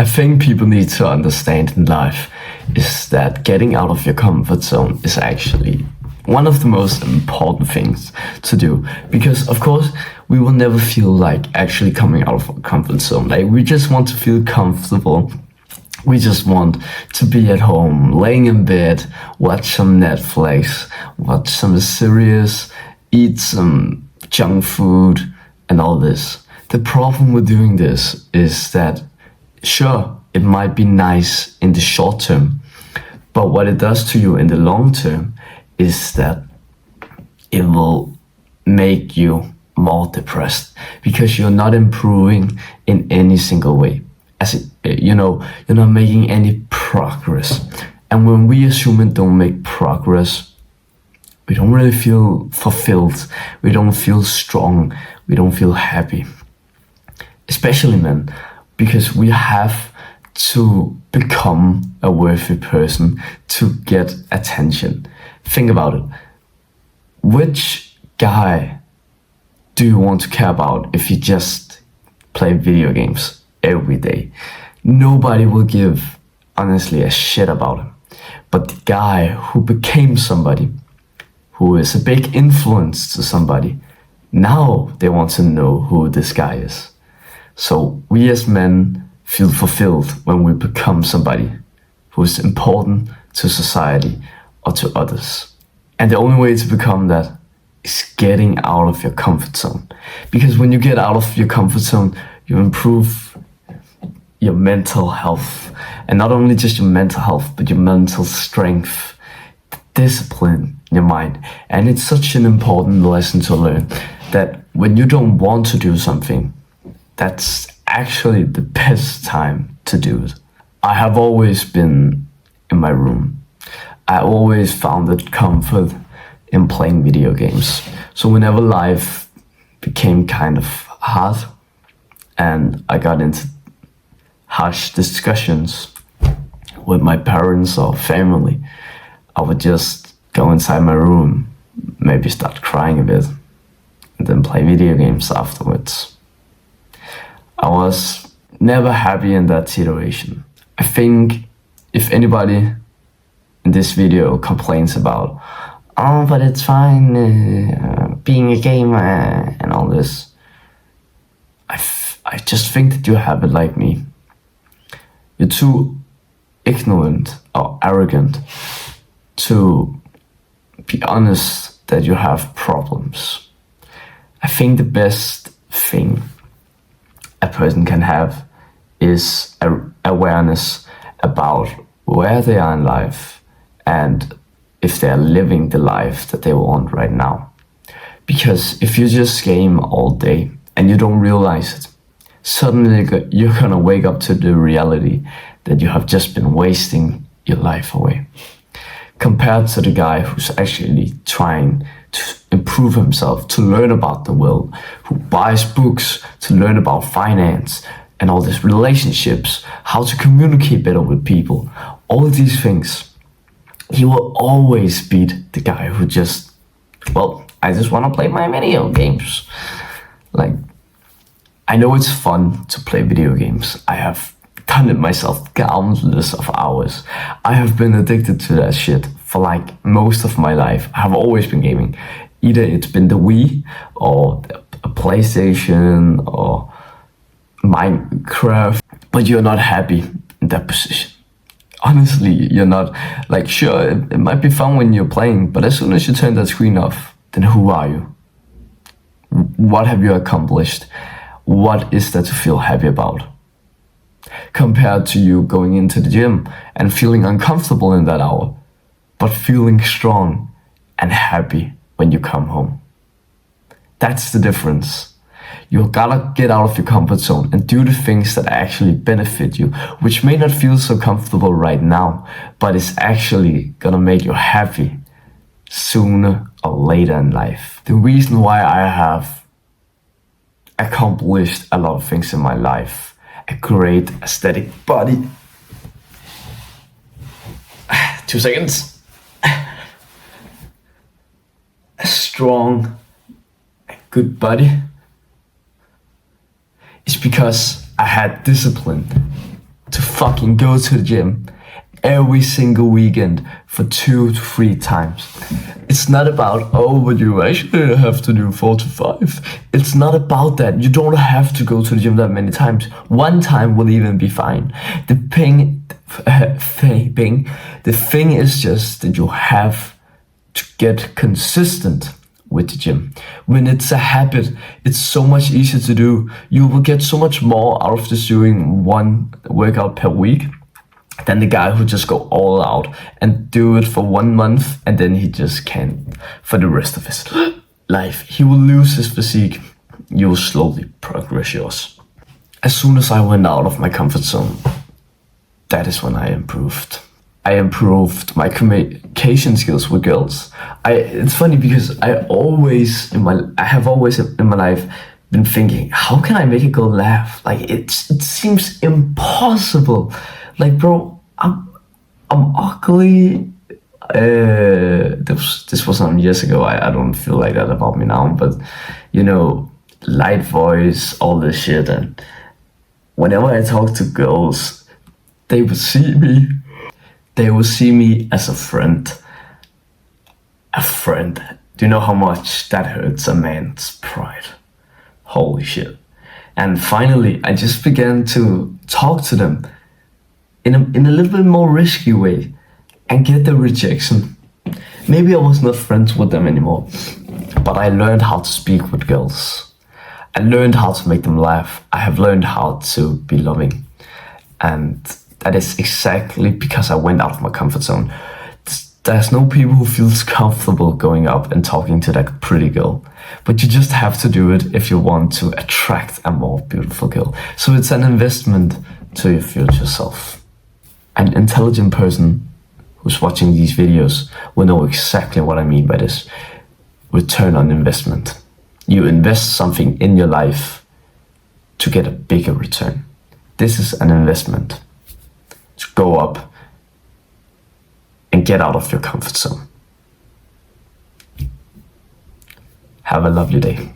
I think people need to understand in life is that getting out of your comfort zone is actually one of the most important things to do, because of course we will never feel like actually coming out of our comfort zone. Like, we just want to feel comfortable. We just want to be at home, laying in bed, watch some Netflix, watch some series, eat some junk food and all this. The problem with doing this is that, sure, it might be nice in the short term, but what it does to you in the long term is that it will make you more depressed, because you're not improving in any single way. You're not making any progress. And when we as humans don't make progress, we don't really feel fulfilled. We don't feel strong. We don't feel happy. Especially men, because we have to become a worthy person to get attention. Think about it. Which guy do you want to care about if you just play video games every day? Nobody will give, honestly, a shit about him. But the guy who became somebody, who is a big influence to somebody, now they want to know who this guy is. So we as men feel fulfilled when we become somebody who is important to society or to others. And the only way to become that is getting out of your comfort zone. Because when you get out of your comfort zone, you improve your mental health. And not only just your mental health, but your mental strength, discipline in your mind. And it's such an important lesson to learn, that when you don't want to do something, that's actually the best time to do it. I have always been in my room. I always found it comfort in playing video games. So whenever life became kind of hard and I got into harsh discussions with my parents or family, I would just go inside my room, maybe start crying a bit, and then play video games afterwards. I was never happy in that situation. I think if anybody in this video complains about, oh, but it's fine being a gamer and all this, I just think that you have it like me. You're too ignorant or arrogant to be honest that you have problems. I think the best thing a person can have is awareness about where they are in life and if they are living the life that they want right now. Because if you just game all day and you don't realize it, suddenly you're gonna wake up to the reality that you have just been wasting your life away. Compared to the guy who's actually trying to improve himself, to learn about the world, who buys books to learn about finance and all these relationships, how to communicate better with people, all of these things, he will always beat the guy who just, I just want to play my video games. Like, I know it's fun to play video games. I have done it myself countless of hours. I have been addicted to that shit for like most of my life. I have always been gaming. Either it's been the Wii or a PlayStation or Minecraft, but you're not happy in that position. Honestly, you're not. Like, sure, it might be fun when you're playing, but as soon as you turn that screen off, then who are you? What have you accomplished? What is there to feel happy about? Compared to you going into the gym and feeling uncomfortable in that hour, but feeling strong and happy when you come home. That's the difference. You gotta get out of your comfort zone and do the things that actually benefit you, which may not feel so comfortable right now, but it's actually gonna make you happy sooner or later in life. The reason why I have accomplished a lot of things in my life, a great aesthetic body, 2 seconds, a strong, good body, is because I had discipline to fucking go to the gym every single weekend for 2 to 3 times. It's not about, oh, but you actually have to do 4 to 5. It's not about that. You don't have to go to the gym that many times. 1 time will even be fine. The thing is just that you have to get consistent with the gym. When it's a habit, it's so much easier to do. You will get so much more out of just doing 1 workout per week than the guy who just go all out and do it for 1 month and then he just can't for the rest of his life. He will lose his physique. You will slowly progress yours. As soon as I went out of my comfort zone, that is when I improved. I improved my communication skills with girls. It's funny because I have always in my life been thinking, how can I make a girl laugh? Like it seems impossible. Like, bro, I'm ugly. This was some years ago. I don't feel like that about me now, but you know, light voice, all this shit, and whenever I talk to girls, they would see me. They will see me as a friend. A friend. Do you know how much that hurts a man's pride? Holy shit. And finally, I just began to talk to them in a little bit more risky way and get the rejection. Maybe I was not friends with them anymore, but I learned how to speak with girls. I learned how to make them laugh. I have learned how to be loving. And that is exactly because I went out of my comfort zone. There's no people who feels comfortable going up and talking to that pretty girl. But you just have to do it if you want to attract a more beautiful girl. So it's an investment to your future self. An intelligent person who's watching these videos will know exactly what I mean by this. Return on investment. You invest something in your life to get a bigger return. This is an investment to go up and get out of your comfort zone. Have a lovely day.